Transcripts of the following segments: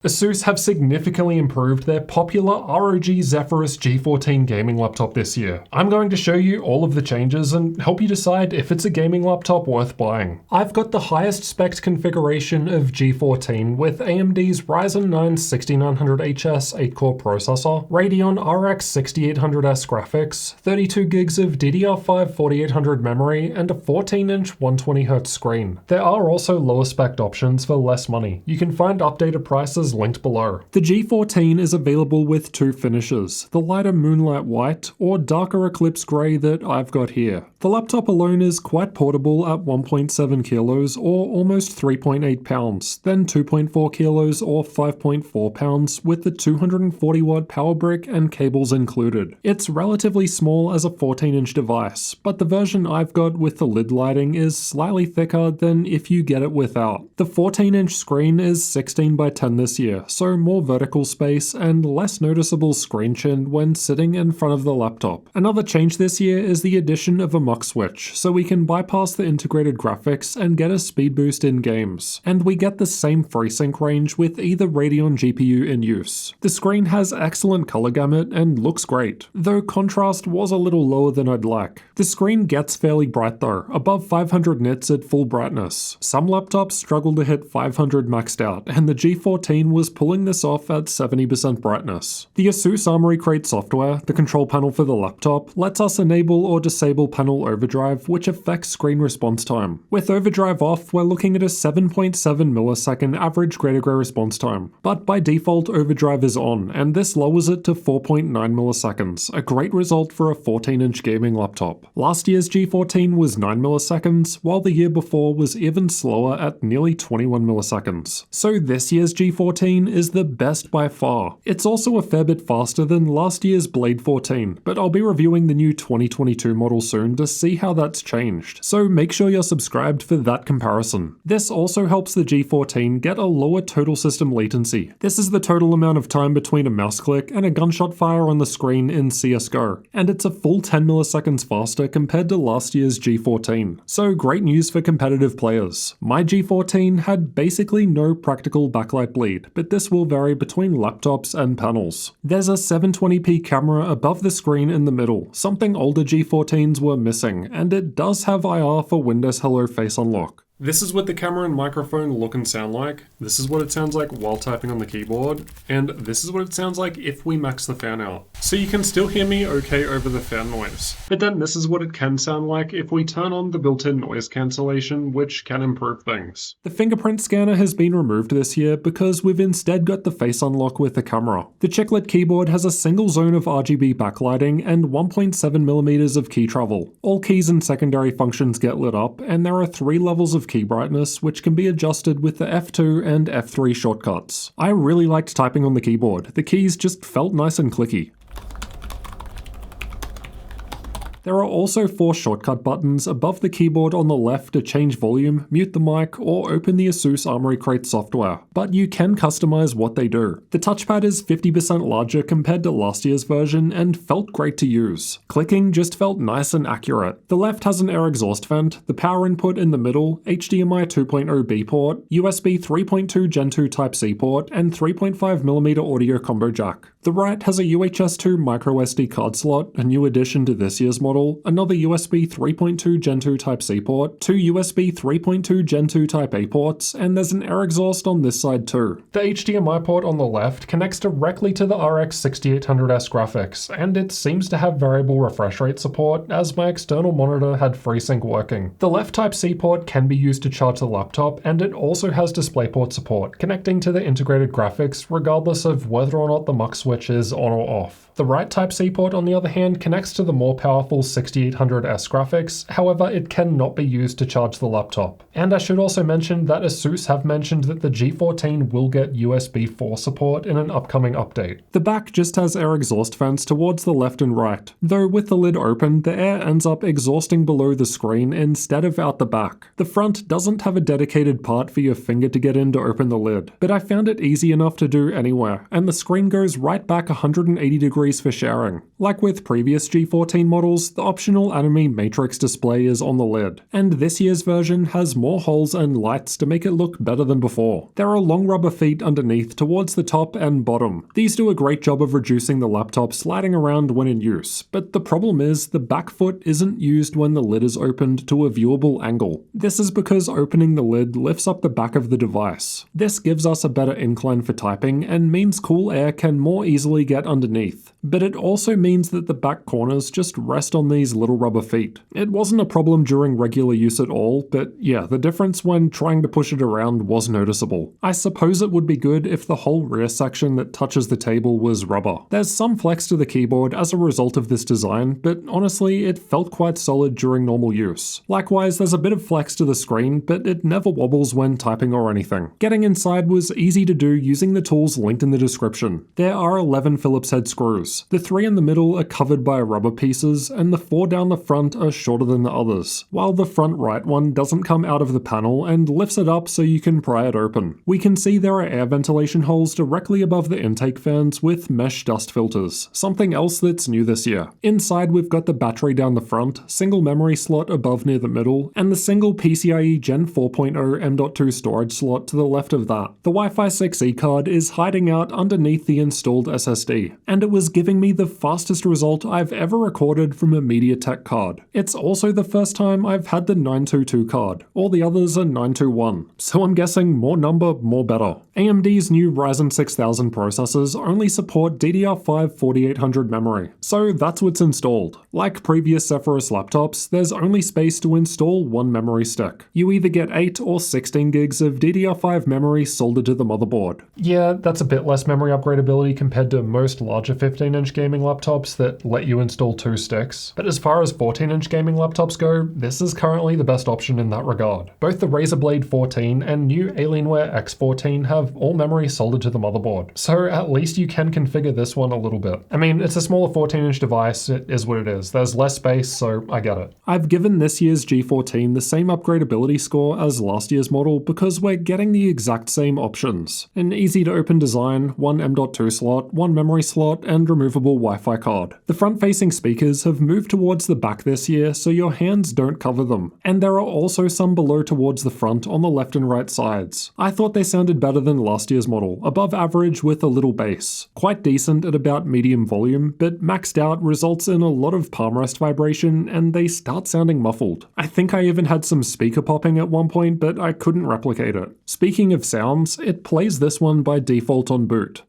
ASUS have significantly improved their popular ROG Zephyrus G14 gaming laptop this year. I'm going to show you all of the changes and help you decide if it's a gaming laptop worth buying. I've got the highest spec configuration of G14 with AMD's Ryzen 9 6900HS 8-core processor, Radeon RX 6800S graphics, 32 gigs of DDR5 4800 memory, and a 14-inch 120Hz screen. There are also lower spec options for less money. You can find updated prices linked below. The G14 is available with two finishes, the lighter Moonlight White or darker Eclipse Grey that I've got here. The laptop alone is quite portable at 1.7 kilos or almost 3.8 pounds, then 2.4 kilos or 5.4 pounds with the 240 watt power brick and cables included. It's relatively small as a 14-inch device, but the version I've got with the lid lighting is slightly thicker than if you get it without. The 14-inch screen is 16 by 10 this year, so more vertical space and less noticeable screen chin when sitting in front of the laptop. Another change this year is the addition of a MUX Switch, so we can bypass the integrated graphics and get a speed boost in games. And we get the same FreeSync range with either Radeon GPU in use. The screen has excellent color gamut and looks great, though contrast was a little lower than I'd like. The screen gets fairly bright though, above 500 nits at full brightness. Some laptops struggle to hit 500 maxed out, and the G14 was pulling this off at 70% brightness. The ASUS Armoury Crate software, the control panel for the laptop, lets us enable or disable panel overdrive, which affects screen response time. With overdrive off, we're looking at a 7.7 millisecond average gray-to-gray response time. But by default, overdrive is on, and this lowers it to 4.9 milliseconds, a great result for a 14-inch gaming laptop. Last year's G14 was 9 milliseconds, while the year before was even slower at nearly 21 milliseconds. So this year's G14 is the best by far. It's also a fair bit faster than last year's Blade 14, but I'll be reviewing the new 2022 model soon to see how that's changed, so make sure you're subscribed for that comparison. This also helps the G14 get a lower total system latency. This is the total amount of time between a mouse click and a gunshot fire on the screen in CSGO, and it's a full 10 milliseconds faster compared to last year's G14. So great news for competitive players. My G14 had basically no practical backlight bleed, but this will vary between laptops and panels. There's a 720p camera above the screen in the middle, something older G14s were missing, and it does have IR for Windows Hello Face Unlock. This is what the camera and microphone look and sound like. This is what it sounds like while typing on the keyboard. And this is what it sounds like if we max the fan out. So you can still hear me okay over the fan noise. But then this is what it can sound like if we turn on the built-in noise cancellation, which can improve things. The fingerprint scanner has been removed this year because we've instead got the face unlock with the camera. The chiclet keyboard has a single zone of RGB backlighting and 1.7mm of key travel. All keys and secondary functions get lit up, and there are 3 levels of key brightness, which can be adjusted with the F2 and F3 shortcuts. I really liked typing on the keyboard. The keys just felt nice and clicky. There are also 4 shortcut buttons above the keyboard on the left to change volume, mute the mic, or open the ASUS Armoury Crate software, but you can customize what they do. The touchpad is 50% larger compared to last year's version and felt great to use. Clicking just felt nice and accurate. The left has an air exhaust vent, the power input in the middle, HDMI 2.0 B port, USB 3.2 Gen 2 Type-C port, and 3.5mm audio combo jack. The right has a UHS 2 microSD card slot, a new addition to this year's model, another USB 3.2 Gen 2 Type-C port, 2 USB 3.2 Gen 2 Type-A ports, and there's an air exhaust on this side too. The HDMI port on the left connects directly to the RX 6800S graphics, and it seems to have variable refresh rate support, as my external monitor had FreeSync working. The left Type-C port can be used to charge the laptop, and it also has DisplayPort support, connecting to the integrated graphics regardless of whether or not the MUX Switch is on or off. The right Type-C port, on the other hand, connects to the more powerful 6800S graphics, however it cannot be used to charge the laptop. And I should also mention that ASUS have mentioned that the G14 will get USB 4 support in an upcoming update. The back just has air exhaust vents towards the left and right, though with the lid open, the air ends up exhausting below the screen instead of out the back. The front doesn't have a dedicated part for your finger to get in to open the lid, but I found it easy enough to do anywhere, and the screen goes right back 180 degrees for sharing. Like with previous G14 models, years, the optional anime matrix display is on the lid, and this year's version has more holes and lights to make it look better than before. There are long rubber feet underneath towards the top and bottom. These do a great job of reducing the laptop sliding around when in use, but the problem is the back foot isn't used when the lid is opened to a viewable angle. This is because opening the lid lifts up the back of the device. This gives us a better incline for typing and means cool air can more easily get underneath. But it also means that the back corners just rest on these little rubber feet. It wasn't a problem during regular use at all, but yeah, the difference when trying to push it around was noticeable. I suppose it would be good if the whole rear section that touches the table was rubber. There's some flex to the keyboard as a result of this design, but honestly, it felt quite solid during normal use. Likewise, there's a bit of flex to the screen, but it never wobbles when typing or anything. Getting inside was easy to do using the tools linked in the description. There are 11 Phillips head screws. The 3 in the middle are covered by rubber pieces, and the 4 down the front are shorter than the others, while the front right one doesn't come out of the panel and lifts it up so you can pry it open. We can see there are air ventilation holes directly above the intake fans with mesh dust filters, something else that's new this year. Inside we've got the battery down the front, single memory slot above near the middle, and the single PCIe Gen 4.0 M.2 storage slot to the left of that. The Wi-Fi 6E card is hiding out underneath the installed SSD, and it was giving me the fastest result I've ever recorded from a MediaTek card. It's also the first time I've had the 922 card. All the others are 921, so I'm guessing more number, more better. AMD's new Ryzen 6000 processors only support DDR5 4800 memory, so that's what's installed. Like previous Zephyrus laptops, there's only space to install one memory stick. You either get 8 or 16 gigs of DDR5 memory soldered to the motherboard. Yeah, that's a bit less memory upgradability compared to most larger 15-inch gaming laptops that let you install 2 sticks. But as far as 14-inch gaming laptops go, this is currently the best option in that regard. Both the Razer Blade 14 and new Alienware X14 have all memory soldered to the motherboard, so at least you can configure this one a little bit. I mean, it's a smaller 14-inch device, it is what it is. There's less space, so I get it. I've given this year's G14 the same upgradeability score as last year's model because we're getting the exact same options. An easy to open design, one M.2 slot, one memory slot, and removable Wi-Fi card. The front-facing speakers have moved towards the back this year so your hands don't cover them, and there are also some below towards the front on the left and right sides. I thought they sounded better than last year's model, above average with a little bass. Quite decent at about medium volume, but maxed out results in a lot of palm rest vibration and they start sounding muffled. I think I even had some speaker popping at one point, but I couldn't replicate it. Speaking of sounds, it plays this one by default on boot.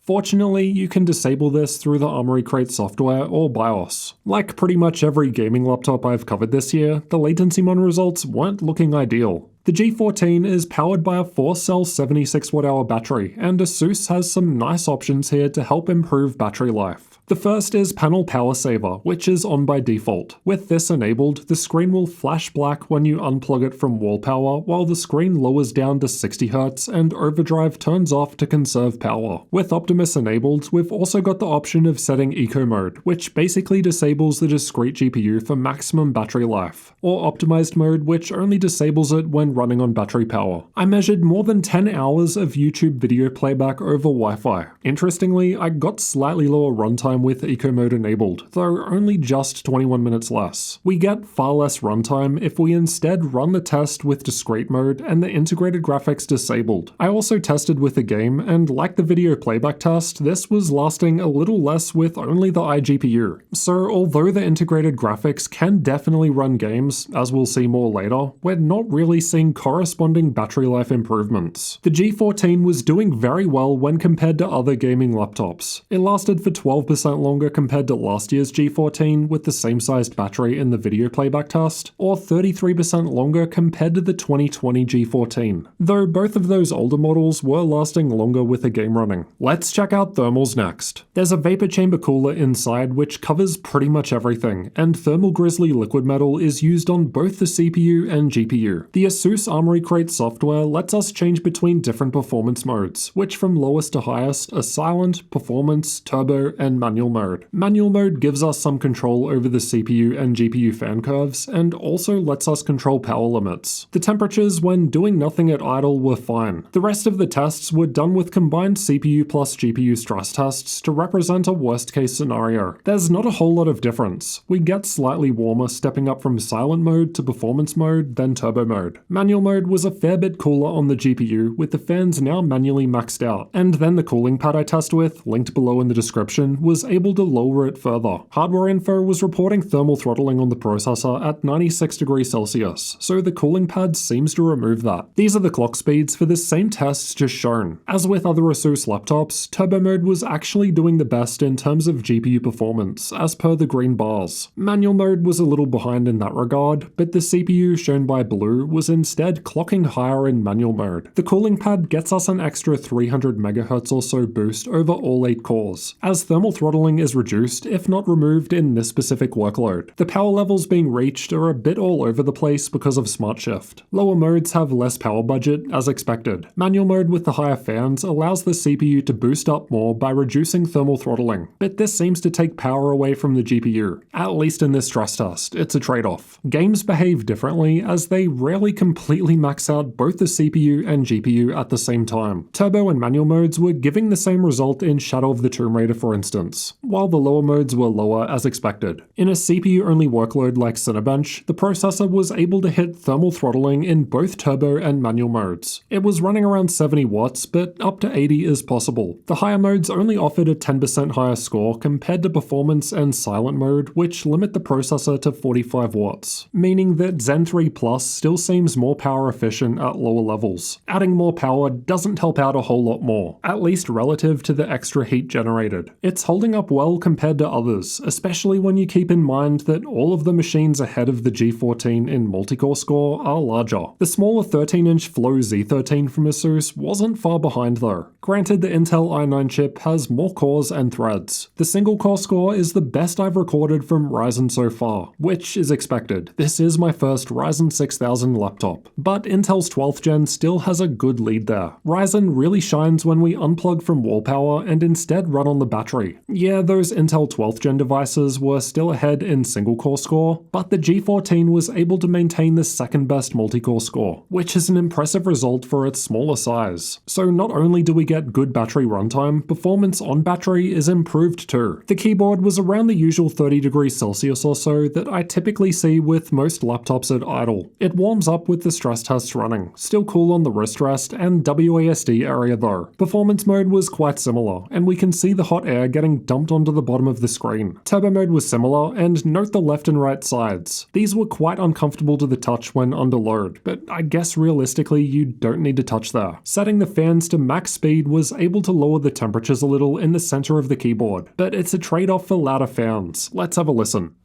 Fortunately, you can disable this through the Armoury Crate software or BIOS. Like pretty much every gaming laptop I've covered this year, the Latencymon results weren't looking ideal. The G14 is powered by a 4-cell 76 Wh battery, and ASUS has some nice options here to help improve battery life. The first is Panel Power Saver, which is on by default. With this enabled, the screen will flash black when you unplug it from wall power, while the screen lowers down to 60Hz and overdrive turns off to conserve power. With Optimus enabled, we've also got the option of setting Eco Mode, which basically disables the discrete GPU for maximum battery life, or Optimized Mode, which only disables it when running on battery power. I measured more than 10 hours of YouTube video playback over Wi-Fi. Interestingly, I got slightly lower runtime with Eco Mode enabled, though only just 21 minutes less. We get far less runtime if we instead run the test with discrete mode and the integrated graphics disabled. I also tested with the game, and like the video playback test, this was lasting a little less with only the iGPU. So although the integrated graphics can definitely run games, as we'll see more later, we're not really seeing corresponding battery life improvements. The G14 was doing very well when compared to other gaming laptops. It lasted for 12% longer compared to last year's G14 with the same sized battery in the video playback test, or 33% longer compared to the 2020 G14, though both of those older models were lasting longer with the game running. Let's check out thermals next. There's a vapor chamber cooler inside which covers pretty much everything, and Thermal Grizzly liquid metal is used on both the CPU and GPU. The ASUS Armoury Crate software lets us change between different performance modes, which from lowest to highest are silent, performance, turbo, and manual manual mode. Manual mode gives us some control over the CPU and GPU fan curves, and also lets us control power limits. The temperatures when doing nothing at idle were fine. The rest of the tests were done with combined CPU plus GPU stress tests to represent a worst case scenario. There's not a whole lot of difference. We get slightly warmer stepping up from silent mode to performance mode, then turbo mode. Manual mode was a fair bit cooler on the GPU, with the fans now manually maxed out, and then the cooling pad I test with, linked below in the description, was able to lower it further. Hardware info was reporting thermal throttling on the processor at 96 degrees Celsius, so the cooling pad seems to remove that. These are the clock speeds for this same test just shown. As with other ASUS laptops, turbo mode was actually doing the best in terms of GPU performance, as per the green bars. Manual mode was a little behind in that regard, but the CPU shown by blue was instead clocking higher in manual mode. The cooling pad gets us an extra 300 MHz or so boost over all 8 cores, as thermal throttling is reduced if not removed in this specific workload. The power levels being reached are a bit all over the place because of smart shift. Lower modes have less power budget, as expected. Manual mode with the higher fans allows the CPU to boost up more by reducing thermal throttling, but this seems to take power away from the GPU. At least in this stress test, it's a trade-off. Games behave differently as they rarely completely max out both the CPU and GPU at the same time. Turbo and manual modes were giving the same result in Shadow of the Tomb Raider for instance, while the lower modes were lower as expected. In a CPU-only workload like Cinebench, the processor was able to hit thermal throttling in both turbo and manual modes. It was running around 70 watts, but up to 80 is possible. The higher modes only offered a 10% higher score compared to performance and silent mode, which limit the processor to 45 watts, meaning that Zen 3 Plus still seems more power efficient at lower levels. Adding more power doesn't help out a whole lot more, at least relative to the extra heat generated. It's holding up well compared to others, especially when you keep in mind that all of the machines ahead of the G14 in multi-core score are larger. The smaller 13-inch Flow Z13 from ASUS wasn't far behind though. Granted, the Intel i9 chip has more cores and threads. The single-core score is the best I've recorded from Ryzen so far, which is expected. This is my first Ryzen 6000 laptop, but Intel's 12th gen still has a good lead there. Ryzen really shines when we unplug from wall power and instead run on the battery. Yeah, those Intel 12th gen devices were still ahead in single-core score, but the G14 was able to maintain the second best multi-core score, which is an impressive result for its smaller size. So not only do we get good battery runtime, performance on battery is improved too. The keyboard was around the usual 30 degrees Celsius or so that I typically see with most laptops at idle. It warms up with the stress tests running, still cool on the wrist rest and WASD area though. Performance mode was quite similar, and we can see the hot air getting dumped onto the bottom of the screen. Turbo mode was similar, and note the left and right sides. These were quite uncomfortable to the touch when under load, but I guess realistically you don't need to touch there. Setting the fans to max speed was able to lower the temperatures a little in the center of the keyboard, but it's a trade-off for louder fans. Let's have a listen.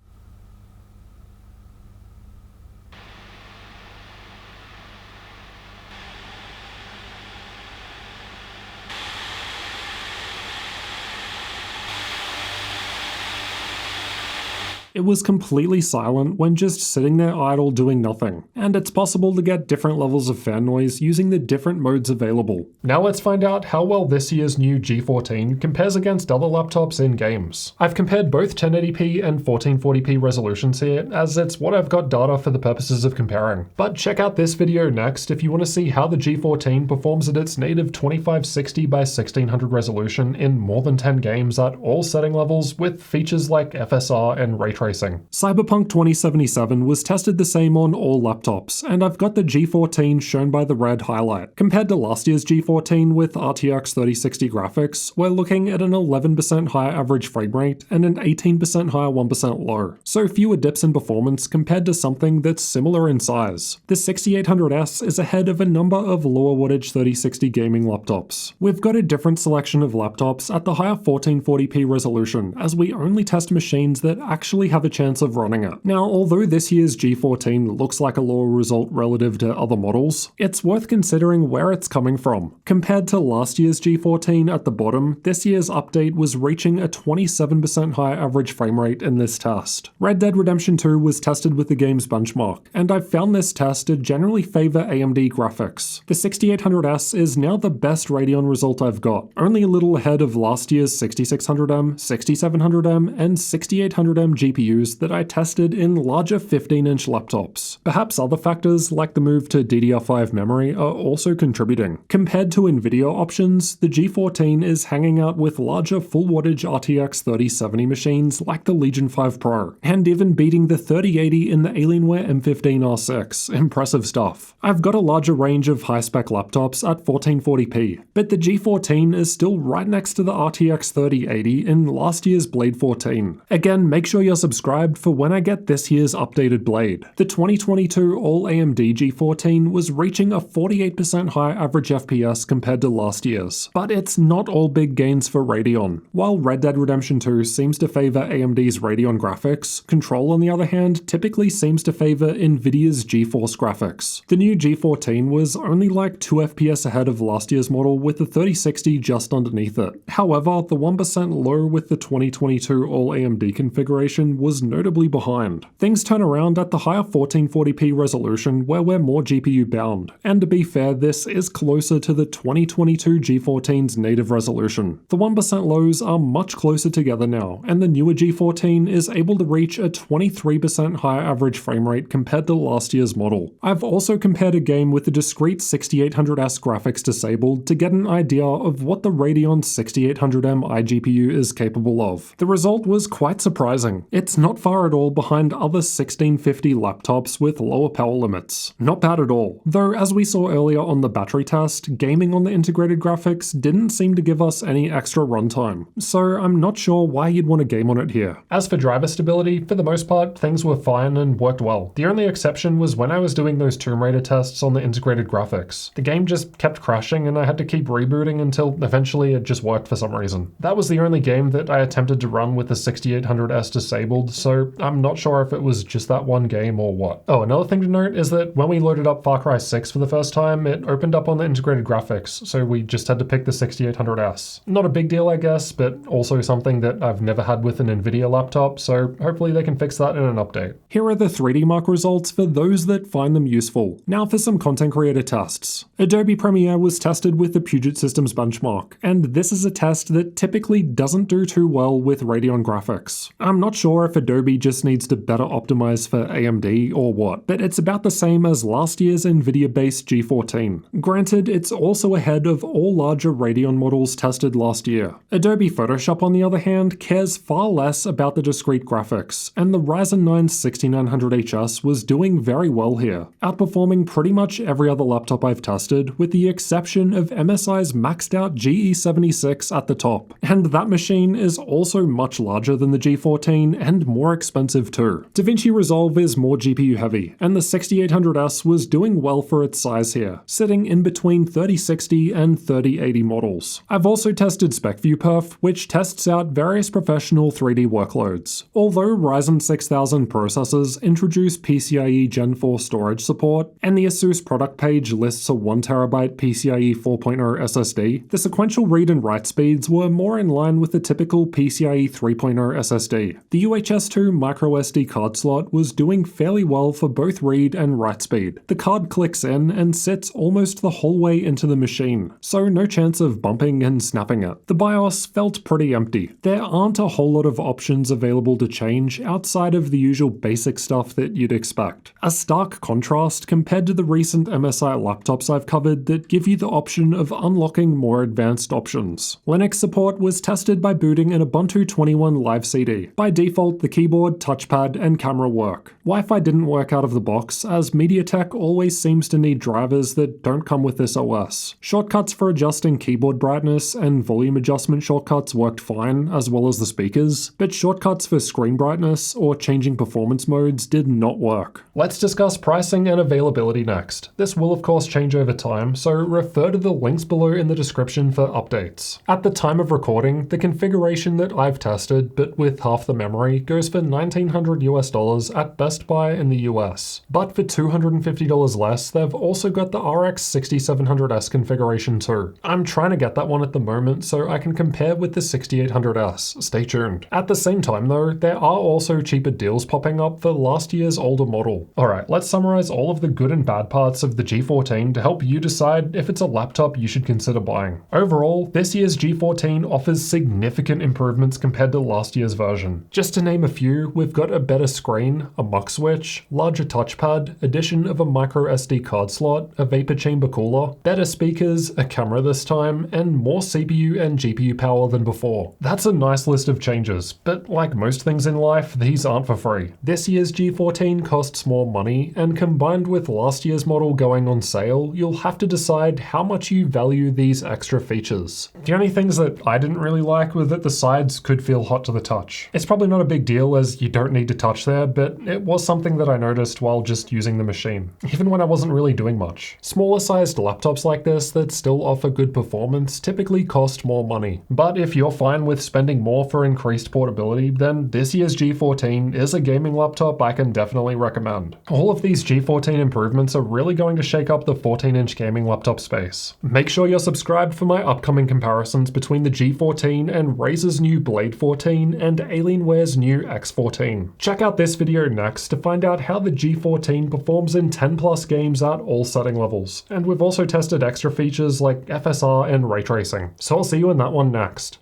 It was completely silent when just sitting there idle doing nothing, and it's possible to get different levels of fan noise using the different modes available. Now let's find out how well this year's new G14 compares against other laptops in games. I've compared both 1080p and 1440p resolutions here, as it's what I've got data for the purposes of comparing. But check out this video next if you want to see how the G14 performs at its native 2560 by 1600 resolution in more than 10 games at all setting levels with features like FSR and ray tracing. Cyberpunk 2077 was tested the same on all laptops, and I've got the G14 shown by the red highlight. Compared to last year's G14 with RTX 3060 graphics, we're looking at an 11% higher average frame rate and an 18% higher 1% low, so fewer dips in performance compared to something that's similar in size. The 6800S is ahead of a number of lower wattage 3060 gaming laptops. We've got a different selection of laptops at the higher 1440p resolution, as we only test machines that actually have a chance of running it. Now, although this year's G14 looks like a lower result relative to other models, it's worth considering where it's coming from. Compared to last year's G14 at the bottom, this year's update was reaching a 27% higher average frame rate in this test. Red Dead Redemption 2 was tested with the game's benchmark, and I've found this test to generally favor AMD graphics. The 6800S is now the best Radeon result I've got, only a little ahead of last year's 6600M, 6700M, and 6800M GPUs that I tested in larger 15-inch laptops. Perhaps other factors like the move to DDR5 memory are also contributing. Compared to Nvidia options, the G14 is hanging out with larger full-wattage RTX 3070 machines like the Legion 5 Pro, and even beating the 3080 in the Alienware M15R6. Impressive stuff. I've got a larger range of high-spec laptops at 1440p, but the G14 is still right next to the RTX 3080 in last year's Blade 14. Again, make sure you're subscribed for when I get this year's updated Blade. The 2022 all-AMD G14 was reaching a 48% higher average FPS compared to last year's, but it's not all big gains for Radeon. While Red Dead Redemption 2 seems to favor AMD's Radeon graphics, Control on the other hand typically seems to favor Nvidia's GeForce graphics. The new G14 was only like 2 FPS ahead of last year's model with the 3060 just underneath it. However, the 1% low with the 2022 all-AMD configuration was notably behind. Things turn around at the higher 1440p resolution where we're more GPU bound, and to be fair, this is closer to the 2022 G14's native resolution. The 1% lows are much closer together now, and the newer G14 is able to reach a 23% higher average frame rate compared to last year's model. I've also compared a game with the discrete 6800S graphics disabled to get an idea of what the Radeon 6800M iGPU is capable of. The result was quite surprising. It's not far at all behind other 1650 laptops with lower power limits. Not bad at all. Though, as we saw earlier on the battery test, gaming on the integrated graphics didn't seem to give us any extra runtime, so I'm not sure why you'd want to game on it here. As for driver stability, for the most part, things were fine and worked well. The only exception was when I was doing those Tomb Raider tests on the integrated graphics. The game just kept crashing and I had to keep rebooting until eventually it just worked for some reason. That was the only game that I attempted to run with the 6800S disabled, so I'm not sure if it was just that one game or what. Oh, another thing to note is that when we loaded up Far Cry 6 for the first time, it opened up on the integrated graphics, so we just had to pick the 6800S. Not a big deal, I guess, but also something that I've never had with an Nvidia laptop, so hopefully they can fix that in an update. Here are the 3D Mark results for those that find them useful. Now for some content creator tests. Adobe Premiere was tested with the Puget Systems benchmark, and this is a test that typically doesn't do too well with Radeon graphics. I'm not sure if Adobe just needs to better optimize for AMD or what, but it's about the same as last year's Nvidia-based G14. Granted, it's also ahead of all larger Radeon models tested last year. Adobe Photoshop, on the other hand, cares far less about the discrete graphics, and the Ryzen 9 6900HS was doing very well here, outperforming pretty much every other laptop I've tested, with the exception of MSI's maxed out GE76 at the top. And that machine is also much larger than the G14 and more expensive too. DaVinci Resolve is more GPU heavy, and the 6800S was doing well for its size here, sitting in between 3060 and 3080 models. I've also tested SpecViewPerf, which tests out various professional 3D workloads. Although Ryzen 6000 processors introduce PCIe Gen 4 storage support, and the ASUS product page lists a 1TB PCIe 4.0 SSD, the sequential read and write speeds were more in line with the typical PCIe 3.0 SSD. The UHS-2 MicroSD card slot was doing fairly well for both read and write speed. The card clicks in and sits almost the whole way into the machine, so no chance of bumping and snapping it. The BIOS felt pretty empty. There aren't a whole lot of options available to change outside of the usual basic stuff that you'd expect. A stark contrast compared to the recent MSI laptops I've covered that give you the option of unlocking more advanced options. Linux support was tested by booting an Ubuntu 21 Live CD. By default, the keyboard, touchpad, and camera work. Wi-Fi didn't work out of the box, as MediaTek always seems to need drivers that don't come with this OS. Shortcuts for adjusting keyboard brightness and volume adjustment shortcuts worked fine, as well as the speakers, but shortcuts for screen brightness or changing performance modes did not work. Let's discuss pricing and availability next. This will of course change over time, so refer to the links below in the description for updates. At the time of recording, recording, the configuration that I've tested, but with half the memory, goes for $1,900 US at Best Buy in the US. But for $250 less, they've also got the RX 6700S configuration too. I'm trying to get that one at the moment so I can compare with the 6800S. Stay tuned. At the same time though, there are also cheaper deals popping up for last year's older model. Alright, let's summarize all of the good and bad parts of the G14 to help you decide if it's a laptop you should consider buying. Overall, this year's G14 offers significant improvements compared to last year's version. Just to name a few, we've got a better screen, a MUX Switch, larger touchpad, addition of a microSD card slot, a vapor chamber cooler, better speakers, a camera this time, and more CPU and GPU power than before. That's a nice list of changes, but like most things in life, these aren't for free. This year's G14 costs more money, and combined with last year's model going on sale, you'll have to decide how much you value these extra features. The only things that I didn't really like were that the sides could feel hot to the touch. It's probably not a big deal as you don't need to touch there, but it was something that I noticed while just using the machine, even when I wasn't really doing much. Smaller sized laptops like this that still offer good performance typically cost more money. But if you're fine with spending more for increased portability, then this year's G14 is a gaming laptop I can definitely recommend. All of these G14 improvements are really going to shake up the 14-inch gaming laptop space. Make sure you're subscribed for my upcoming comparisons between the G14 and Razer's new Blade 14 and Alienware's new X14. Check out this video next to find out how the G14 performs in 10 plus games at all setting levels. And we've also tested extra features like FSR and ray tracing. So I'll see you in that one next.